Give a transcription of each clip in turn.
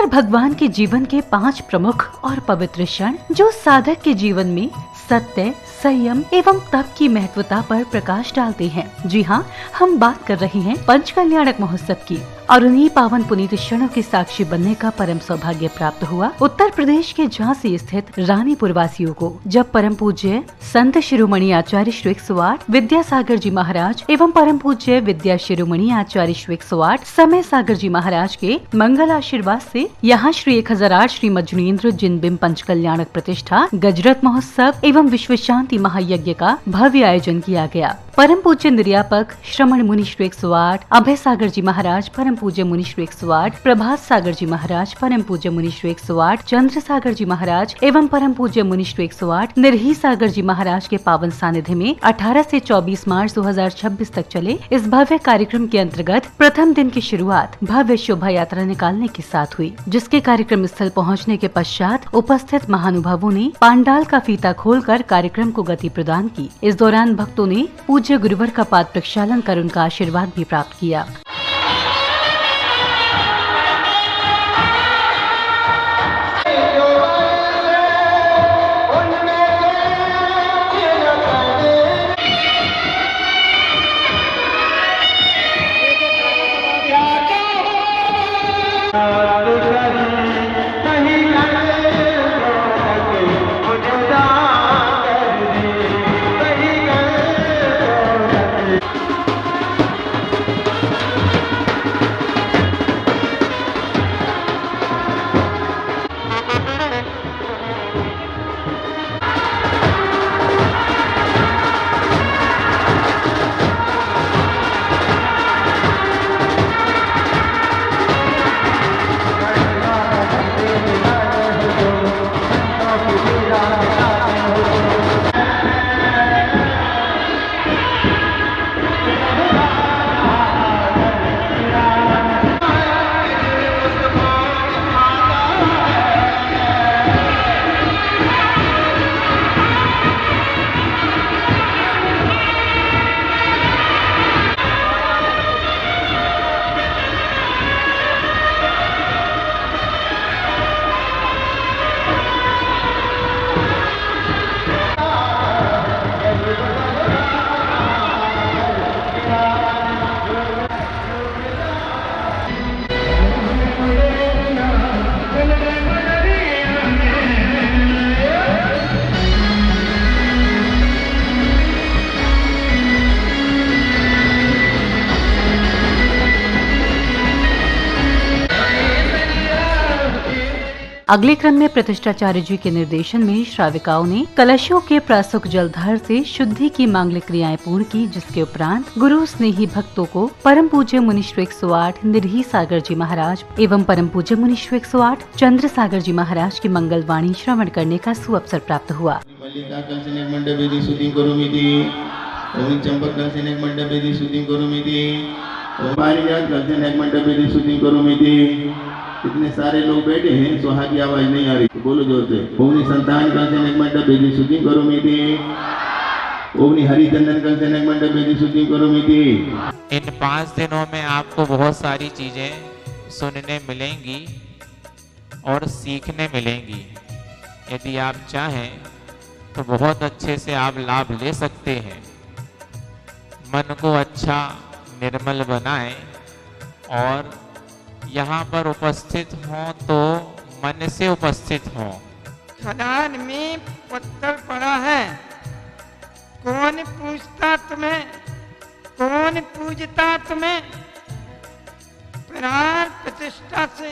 शंकर भगवान के जीवन के 5 प्रमुख और पवित्र क्षण जो साधक के जीवन में सत्य, संयम एवं तप की महत्वता पर प्रकाश डालते हैं। जी हाँ, हम बात कर रहे हैं पंचकल्याणक महोत्सव की और उन्हीं पावन पुनीत क्षणों के साक्षी बनने का परम सौभाग्य प्राप्त हुआ उत्तर प्रदेश के झांसी स्थित रानीपुर वासियों को, जब परम पूज्य संत शिरोमणि आचार्य श्री 108 विद्यासागर जी महाराज एवं परम पूज्य विद्या शिरोमणि आचार्य श्री 108 समय सागर जी महाराज के मंगल आशीर्वाद से यहाँ श्री 1008 श्री मजनीन्द्र जिनबिंब पंचकल्याणक प्रतिष्ठा गजरत महोत्सव एवं विश्व शांति महायज्ञ का भव्य आयोजन किया गया। परम पूज्य निर्यापक श्रमण मुनि श्री 108 अभय सागर जी महाराज, परम पूज्य मुनि श्री 108 प्रभात सागर जी महाराज, परम पूज्य मुनि श्री 108 चंद्र सागर जी महाराज एवं परम पूज्य मुनि श्री 108 निर्ही सागर जी महाराज के पावन सानिध्य में 18 से 24 मार्च 2026 तक चले इस भव्य कार्यक्रम के अंतर्गत प्रथम दिन की शुरुआत भव्य शोभा यात्रा निकालने के साथ हुई, जिसके कार्यक्रम स्थल पहुंचने के पश्चात उपस्थित महानुभावों ने पांडाल का फीता खोलकर कार्यक्रम को गति प्रदान की। इस दौरान भक्तों ने पूज्य गुरुवर का पाद प्रक्षालन कर उनका आशीर्वाद भी प्राप्त किया। अगले क्रम में प्रतिष्ठाचार्य जी के निर्देशन में श्राविकाओं ने कलशों के प्रासुक जलधार से शुद्धि की मांगलिक क्रियाएं पूर्ण की, जिसके उपरांत गुरु स्नेही भक्तों को परम पूज्य मुनि श्री 108 निर्ही सागर जी महाराज एवं परम पूज्य मुनि श्री 108 चंद्र सागर जी महाराज की मंगल वाणी श्रवण करने का सुअवसर प्राप्त हुआ। इतने सारे लोग बैठे हैं, सुहा की आवाज नहीं आ रही, तो बोलो जोर से। ओमनी संतान कंसन एक मंडप बेदी शुद्धि करो मिति, ओमनी हरिचंदन कंसन एक मंडप बेदी शुद्धि करो मिति। इन 5 दिनों में आपको बहुत सारी चीजें सुनने मिलेंगी और सीखने मिलेंगी। यदि आप चाहें तो बहुत अच्छे से आप लाभ ले सकते हैं। मन को अच्छा निर्मल बनाएं और यहाँ पर उपस्थित हो तो मन से उपस्थित हो। खदान में पत्थर पड़ा है, कौन पूछता तुम्हें, कौन पूजता तुम्हें। प्राण प्रतिष्ठा से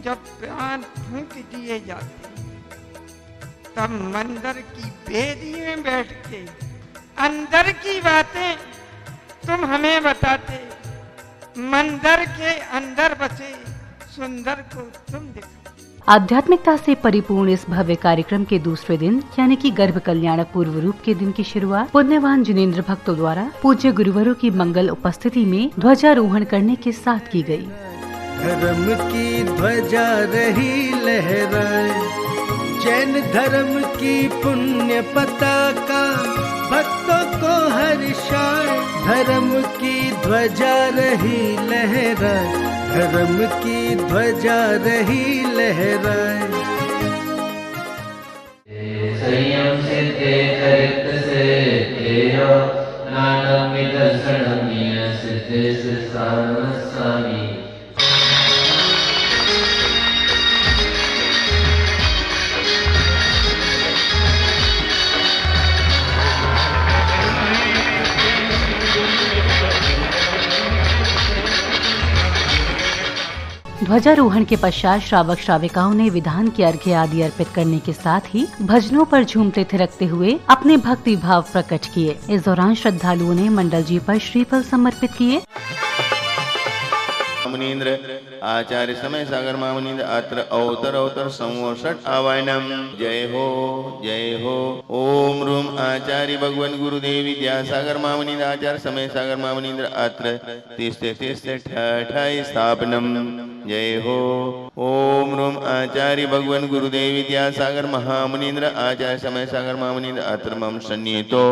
जब प्राण फूंक दिए जाते तब मंदिर की बेदी में बैठ के अंदर की बातें तुम हमें बताते, मंदिर के अंदर बसे सुंदर को तुम दिखा। आध्यात्मिकता से परिपूर्ण इस भव्य कार्यक्रम के दूसरे दिन यानी कि गर्भ कल्याणक पूर्व रूप के दिन की शुरुआत पुण्यवान जिनेन्द्र भक्तों द्वारा पूज्य गुरुवरों की मंगल उपस्थिति में ध्वजारोहण करने के साथ की गई। धर्म की ध्वजा रही लहराए, जैन धर्म की पुण्य पताका भक्तों को हर्षाए। धर्म की ध्वजा रही लहराए, धर्म की ध्वजा रही लहराए। संयम सिद्धे चरित से तेरा नानमित शरणीय सिद्धे स्वामी। ध्वजारोहण के पश्चात श्रावक श्राविकाओं ने विधान के अर्घ्य आदि अर्पित करने के साथ ही भजनों पर झूमते थिरकते हुए अपने भक्ति भाव प्रकट किए। इस दौरान श्रद्धालुओं ने मंडल जी पर श्रीफल समर्पित किए। मुनीन्द्र आचार्य समय सागर महामुनीन्द्र अत्र अवतर संवषट आवायनम। जय हो जय हो। ओम रूम आचार्य भगवान गुरुदेव विद्यासागर महामुनीन्द्र आचार्य समय सागर महामुनीन्द्र अत्र तिष्ठे ठाई स्थापनम। जय हो। ओम रूम आचार्य भगवान गुरुदेव विद्यासागर महामुनीन्द्र आचार्य समय सागर महामुनीन्द्र अत्र मम सन्निहितो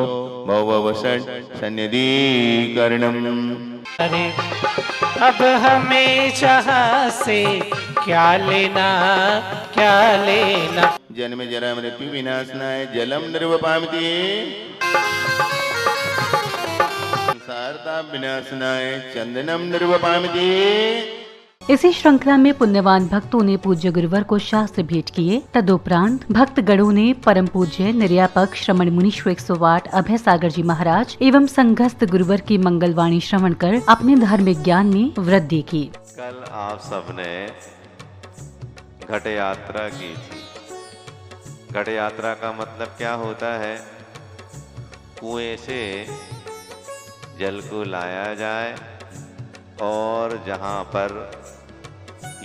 भववषट सन्निधिकरणम। अब हमें जहाँ से क्या लेना क्या लेना। जन्म जरा मृत्यु विनाशनाय जलम निर्वपामिति संसारता विनाशनाय चंदनम निर्वपामिति। इसी श्रृंखला में पुण्यवान भक्तों ने पूज्य गुरुवर को शास्त्र भेंट किए। तदुपरांत भक्तगणों ने परम पूज्य निर्यापक श्रमण मुनीश्वर 108 अभय सागर जी महाराज एवं संघस्थ गुरुवर की मंगलवाणी श्रवण कर अपने धार्मिक ज्ञान में वृद्धि की। कल आप सबने घट यात्रा की थी। घट यात्रा का मतलब क्या होता है? कुएं से जल को लाया जाए और जहाँ पर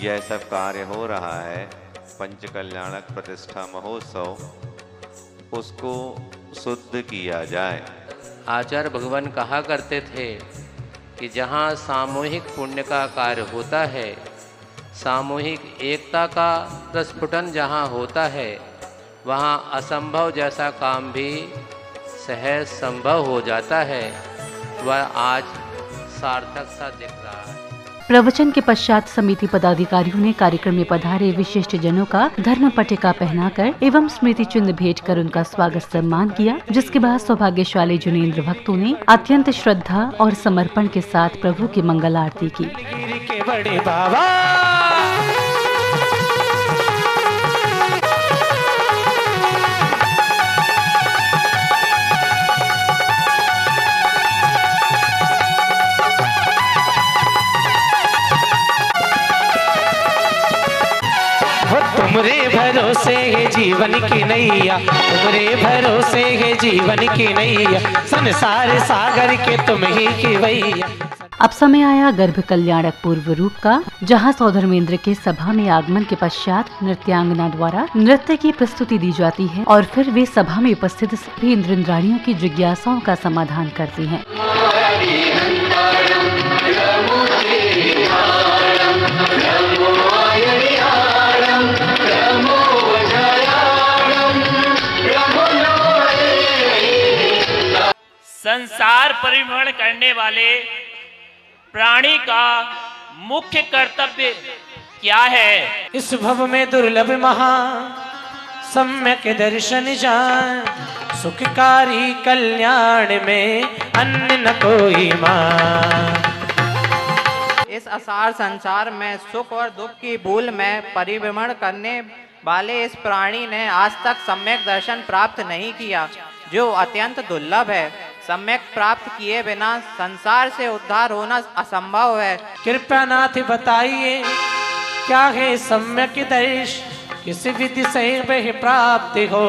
यह सब कार्य हो रहा है पंच कल्याणक प्रतिष्ठा महोत्सव, उसको शुद्ध किया जाए। आचार्य भगवान कहा करते थे कि जहाँ सामूहिक पुण्य का कार्य होता है, सामूहिक एकता का प्रस्फुटन जहाँ होता है, वहाँ असंभव जैसा काम भी सहज संभव हो जाता है। वह आज सार्थक सा दिख रहा है। प्रवचन के पश्चात समिति पदाधिकारियों ने कार्यक्रम में पधारे विशिष्ट जनों का धर्म पट्टिका पहनाकर एवं स्मृति चिन्ह भेंट कर उनका स्वागत सम्मान किया, जिसके बाद सौभाग्यशाली जुनेन्द्र भक्तों ने अत्यंत श्रद्धा और समर्पण के साथ प्रभु की मंगल आरती की। तुमरे भरोसे है जीवन की नैया, तुमरे भरोसे है जीवन की नैया, संसार सागर के तुम ही की वैया। अब समय आया गर्भ कल्याणक पूर्व रूप का, जहां सौधर्मेंद्र के सभा में आगमन के पश्चात नृत्यांगना द्वारा नृत्य की प्रस्तुति दी जाती है और फिर वे सभा में उपस्थित सभी इंद्राणियों की जिज्ञासाओं का समाधान करती हैं। संसार परिभ्रमण करने वाले प्राणी का मुख्य कर्तव्य क्या है? इस भव में दुर्लभ महा सम्यक दर्शन जान, सुखकारी कल्याण में अन्य न कोई मान। इस असार संसार में सुख और दुख की भूल में परिभ्रमण करने वाले इस प्राणी ने आज तक सम्यक दर्शन प्राप्त नहीं किया, जो अत्यंत दुर्लभ है। सम्यक प्राप्त किए बिना संसार से उद्धार होना असंभव है। कृपया नाथ बताइए क्या है सम्यक दर्श, किस विधि से वह प्राप्त हो,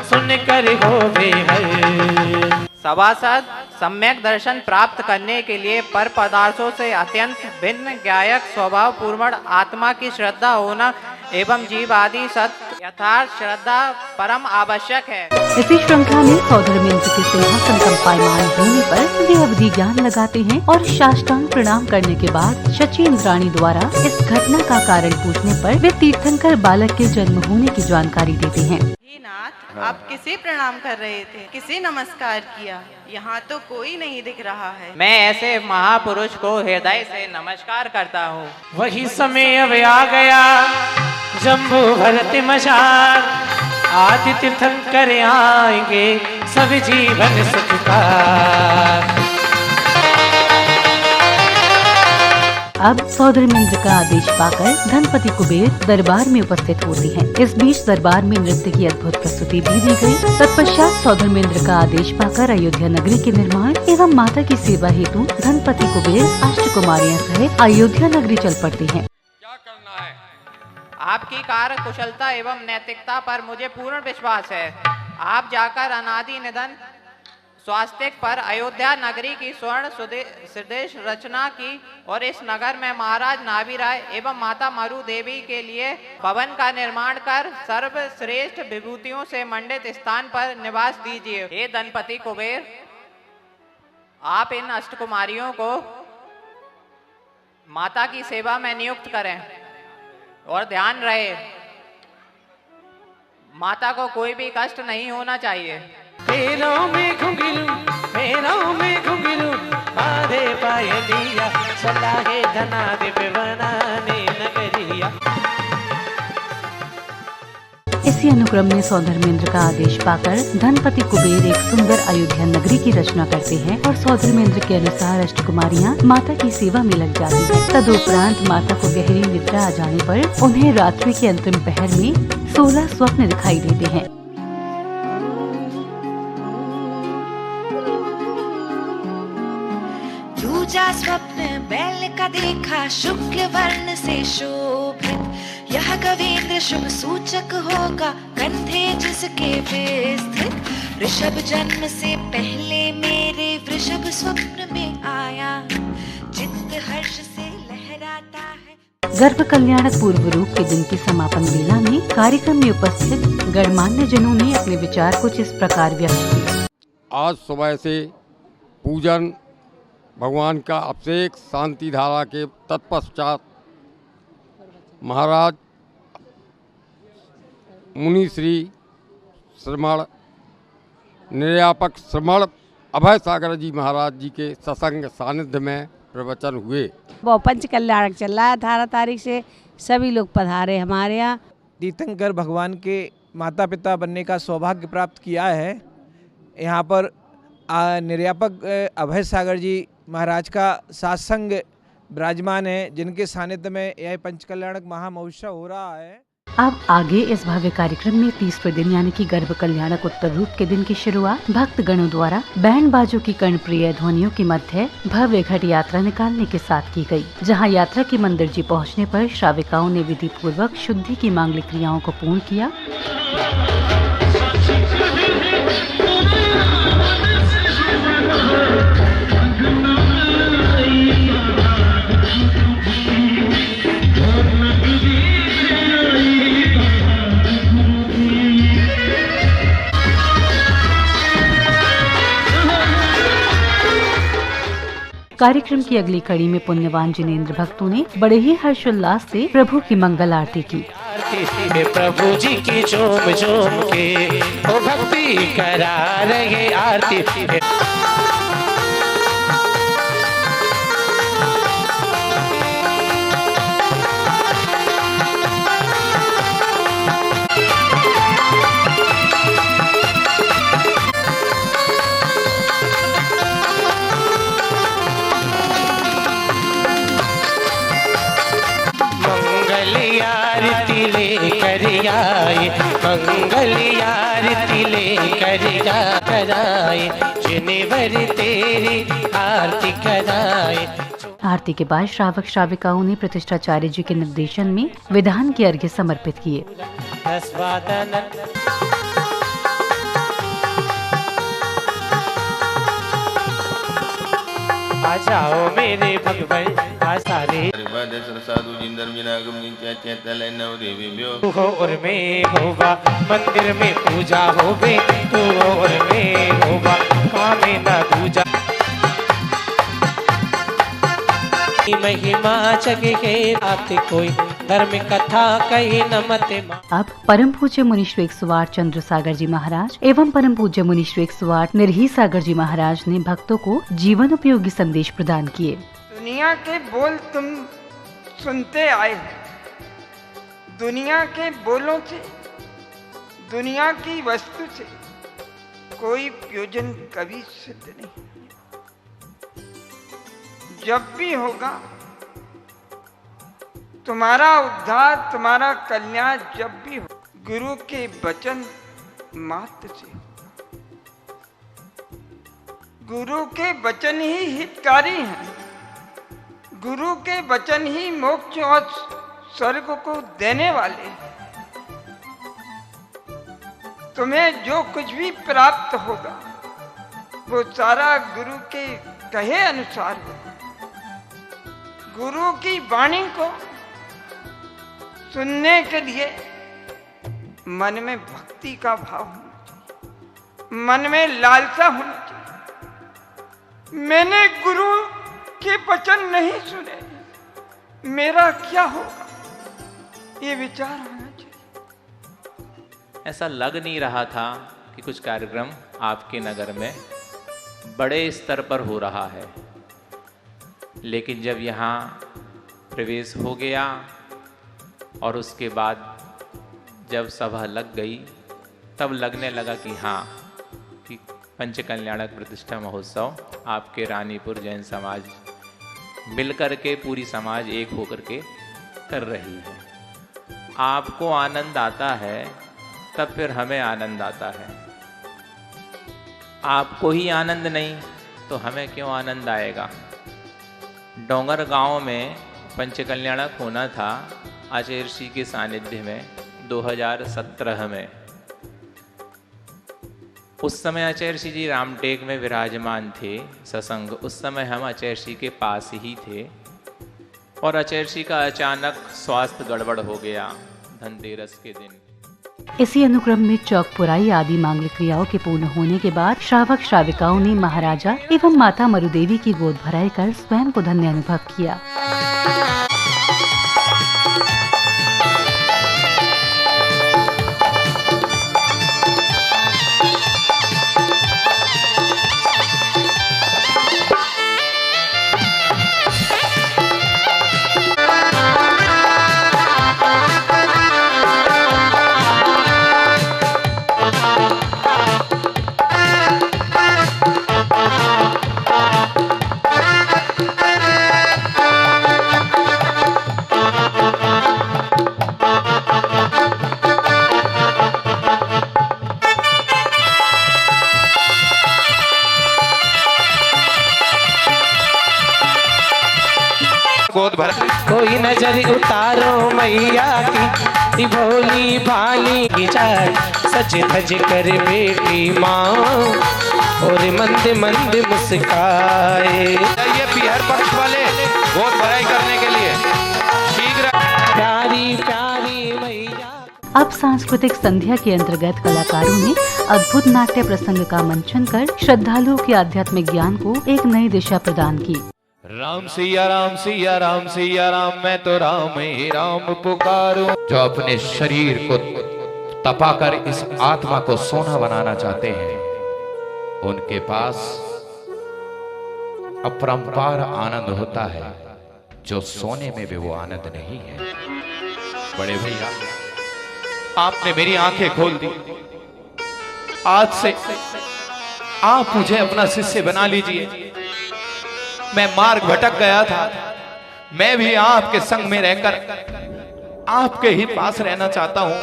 सुन कर हो बेहद। सभासद सम्यक दर्शन प्राप्त करने के लिए पर पदार्थों से अत्यंत भिन्न ज्ञायक स्वभाव पूर्ण आत्मा की श्रद्धा होना एवं जीव आदि सत्य यथार्थ श्रद्धा परम आवश्यक है। इसी श्रृंखला में सौधर्मेंद्र के सिंहासन कंपायमान होने पर वे अवधि ज्ञान लगाते हैं और साष्टांग प्रणाम करने के बाद शची इंद्राणी द्वारा इस घटना का कारण पूछने पर वे तीर्थंकर बालक के जन्म होने की जानकारी देते हैं। नाथ, हाँ। आप किसे प्रणाम कर रहे थे? किसे नमस्कार किया? यहाँ तो कोई नहीं दिख रहा है। मैं ऐसे महापुरुष को हृदय से नमस्कार करता हूँ। वही समय अब आ गया, जम्बू भरत मशाल, आदि तीर्थंकर आएंगे सब जीवन सुखकार। अब सौधर्मेंद्र का आदेश पाकर धनपति कुबेर दरबार में उपस्थित होते हैं। इस बीच दरबार में नृत्य की अद्भुत प्रस्तुति भी दी गई। तत्पश्चात सौधर्मेंद्र का आदेश पाकर अयोध्या नगरी के निर्माण एवं माता की सेवा हेतु धनपति कुबेर अष्टकुमारियां सहित अयोध्या नगरी चल पड़ते हैं। क्या करना है? आपकी कार्य कुशलता एवं नैतिकता पर मुझे पूर्ण विश्वास है। आप जाकर अनादि निधन स्वास्तिक पर अयोध्या नगरी की स्वर्ण सुदेश रचना की और इस नगर में महाराज नाभिराय एवं माता मरु देवी के लिए भवन का निर्माण कर सर्वश्रेष्ठ विभूतियों से मंडित स्थान पर निवास दीजिए। हे धनपति कुबेर, आप इन अष्टकुमारियों को माता की सेवा में नियुक्त करें और ध्यान रहे माता को कोई भी कष्ट नहीं होना चाहिए। पैरों में घुंघरू, पैरों में घुंघरू, आधे पाए दिया, चला है धनाधिप बनाने नगरिया। इसी अनुक्रम में सौधर्मेंद्र का आदेश पाकर धनपति कुबेर एक सुंदर अयोध्या नगरी की रचना करते हैं और सौधर्मेंद्र के अनुसार अष्टकुमारियां माता की सेवा में लग जाती हैं। तदुपरांत माता को गहरी निद्रा आ जाने पर उन्हें रात्रि के अंतिम पहर में 16 स्वप्न दिखाई देते हैं। दूजा स्वप्न बैल का देखा, शुक्ल वर्ण से शोभित, यह गवेंद्र शुभ सूचक होगा, कंधे जिसके विस्तृत। ऋषभ जन्म से पहले मेरे वृषभ स्वप्न में आया, चित्त हर्ष से लहराता है। गर्भ कल्याणक पूर्व रूप के दिन की समापन बेला में कार्यक्रम में उपस्थित गणमान्य जनों ने अपने विचार कुछ इस प्रकार व्यक्त किए। आज सुबह से पूजन, भगवान का अभिषेक, शांति धारा के तत्पश्चात महाराज मुनि श्री श्रमण निर्यापक श्रमण अभय सागर जी महाराज जी के सत्संग सानिध्य में प्रवचन हुए। वो पंच कल्याणक चल रहा है, 18 तारीख से सभी लोग पधारे हमारे यहाँ। तीर्थंकर भगवान के माता पिता बनने का सौभाग्य प्राप्त किया है। यहाँ पर निर्यापक अभय सागर जी महाराज का सत्संग विराजमान है, जिनके सानिध्य में यह पंचकल्याणक महामहोत्सव हो रहा है। अब आगे इस भव्य कार्यक्रम में 30वें दिन यानी कि गर्भ कल्याणक उत्तर रूप के दिन की शुरुआत भक्त गणों द्वारा बैंड बाजों की कर्णप्रिय ध्वनियों के मध्य भव्य घट यात्रा निकालने के साथ की गई, जहां यात्रा के मंदिर जी पहुंचने पर श्राविकाओं ने विधि पूर्वक शुद्धि की मांगलिक क्रियाओं को पूर्ण किया। कार्यक्रम की अगली कड़ी में पुण्यवान जिनेंद्र भक्तों ने बड़े ही हर्षोल्लास से प्रभु की मंगल आरती की। प्रभु जी की झूम झूम के वो भक्ति करा रहे आरती। आए मंगल आरती लेकर कराए, जिनेवर तेरी आरती कराए। आरती के बाद श्रावक श्राविकाओं ने प्रतिष्ठाचार्य जी के निर्देशन में विधान के अर्घ्य समर्पित किए। आ जाओ मेरे भगवान आसारे और में होगा मंदिर में पूजा होवे, तू और में होगा कामे ना दूजा। महिमा जग के आते कोई धर्म कथा कही न मत अब परम पूज्य मुनि श्री 108 चंद्र सागर जी महाराज एवं परम पूज्य मुनि श्री 108 निर्ही सागर जी महाराज ने भक्तों को जीवन उपयोगी संदेश प्रदान किए। दुनिया के बोल तुम सुनते आए हो, दुनिया के बोलों से, दुनिया की वस्तु से कोई प्रयोजन कभी सिद्ध नहीं। जब भी होगा तुम्हारा उद्धार, तुम्हारा कल्याण जब भी हो, गुरु के वचन मात्र से। गुरु के वचन ही हितकारी हैं, गुरु के वचन ही मोक्ष और स्वर्ग को देने वाले। तुम्हें जो कुछ भी प्राप्त होगा वो सारा गुरु के कहे अनुसार होगा। गुरु की वाणी को सुनने के लिए मन में भक्ति का भाव होना चाहिए, मन में लालसा होना चाहिए। मैंने गुरु के वचन नहीं सुने, मेरा क्या होगा, ये विचार होना चाहिए। ऐसा लग नहीं रहा था कि कुछ कार्यक्रम आपके नगर में बड़े स्तर पर हो रहा है, लेकिन जब यहाँ प्रवेश हो गया और उसके बाद जब सभा लग गई तब लगने लगा कि हाँ, कि पंच कल्याणक प्रतिष्ठा महोत्सव आपके रानीपुर जैन समाज मिलकर के, पूरी समाज एक होकर के कर रही है। आपको आनंद आता है तब फिर हमें आनंद आता है। आपको ही आनंद नहीं तो हमें क्यों आनंद आएगा। डोंगर गांव में पंच कल्याणक होना था आचार्य ऋषि के सानिध्य में 2017 में। उस समय आचार्य ऋषि जी रामटेक में विराजमान थे सत्संग। उस समय हम आचार्य ऋषि के पास ही थे और आचार्य ऋषि का अचानक स्वास्थ्य गड़बड़ हो गया धनतेरस के दिन। इसी अनुक्रम में चौक पुराई आदि मांगलिक क्रियाओं के पूर्ण होने के बाद श्रावक श्राविकाओं ने महाराजा एवं माता मरुदेवी की गोद भराई कर स्वयं को धन्य अनुभव किया। कोई नजर उतारो मैया की भोली भाली की चार, सज धज कर बेटी माँ और मंद मंद मुस्काए। ये पीहर पक्ष वाले गोद भराई करने के लिए शीघ्र। प्यारी प्यारी मैया। अब सांस्कृतिक संध्या के अंतर्गत कलाकारों ने अद्भुत नाट्य प्रसंग का मंचन कर श्रद्धालुओं के आध्यात्मिक ज्ञान को एक नई दिशा प्रदान की। राम सिया राम सिया राम सिया राम, मैं तो राम ही राम पुकारूं। जो अपने शरीर को तपाकर इस आत्मा को सोना बनाना चाहते हैं, उनके पास अपरंपार आनंद होता है, जो सोने में भी वो आनंद नहीं है। बड़े भैया, आपने मेरी आंखें खोल दी। आज से आप मुझे अपना शिष्य बना लीजिए। मैं मार्ग भटक गया था, मैं भी आपके संग में रहकर आपके ही पास रहना चाहता हूँ,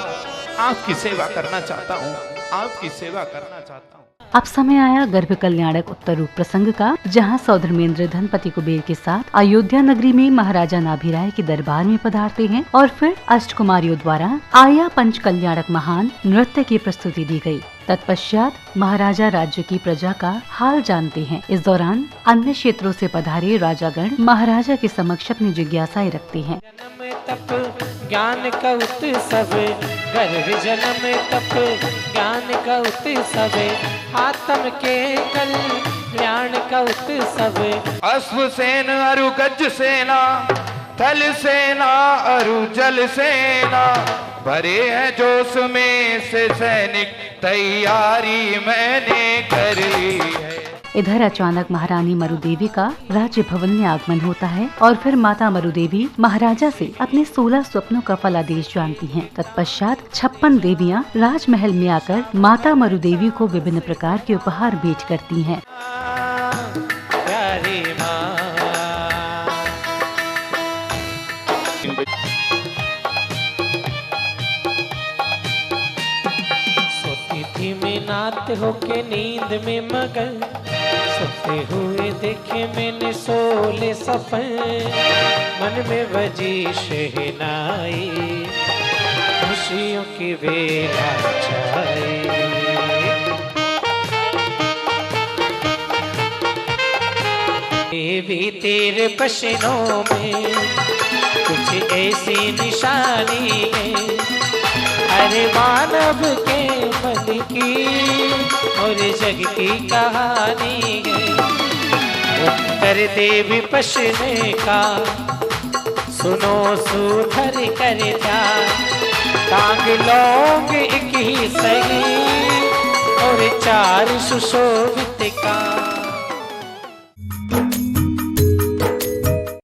आपकी सेवा करना चाहता हूँ, आपकी सेवा करना चाहता हूँ। अब समय आया गर्भ कल्याणक उत्तर रूप प्रसंग का, जहाँ सौधर्मेंद्र धनपति कुबेर के साथ अयोध्या नगरी में महाराजा नाभिराय के दरबार में पधारते हैं और फिर अष्टकुमारियों द्वारा आया पंच कल्याणक महान नृत्य की प्रस्तुति दी गई। तत्पश्चात महाराजा राज्य की प्रजा का हाल जानते हैं। इस दौरान अन्य क्षेत्रों से पधारे राजागण महाराजा के समक्ष अपनी जिज्ञासाएं रखते हैं। ज्ञान का उत्सव, गर्भ जन्म तप ज्ञान का उत्सव, आत्म के कल्याण का उत्सव। अश्वसेन अरु गज सेना थल सेना अरु जल सेना, भरे हैं जोश में से सैनिक, तैयारी मैंने कर ली है। इधर अचानक महारानी मरुदेवी का राज्य भवन में आगमन होता है और फिर माता मरुदेवी महाराजा से अपने 16 स्वप्नों का फलादेश जानती हैं। तत्पश्चात 56 देवियां राजमहल में आकर माता मरुदेवी को विभिन्न प्रकार के उपहार भेंट करती हैं। सोती थी मैं नात होके नींद में मगन, सोते हुए देखे मैंने 16 सपन, मन में बजी शहनाई, खुशियों की बेला छाई। देवी तेरे पसीनों में कुछ ऐसी निशानी है, अरे मानव के मन की और जग की कहानी है। उत्तर देवी पशने का सुनो सुधर कर ध्यान, टांग लोग एक ही सही और 4 सुशोभित का।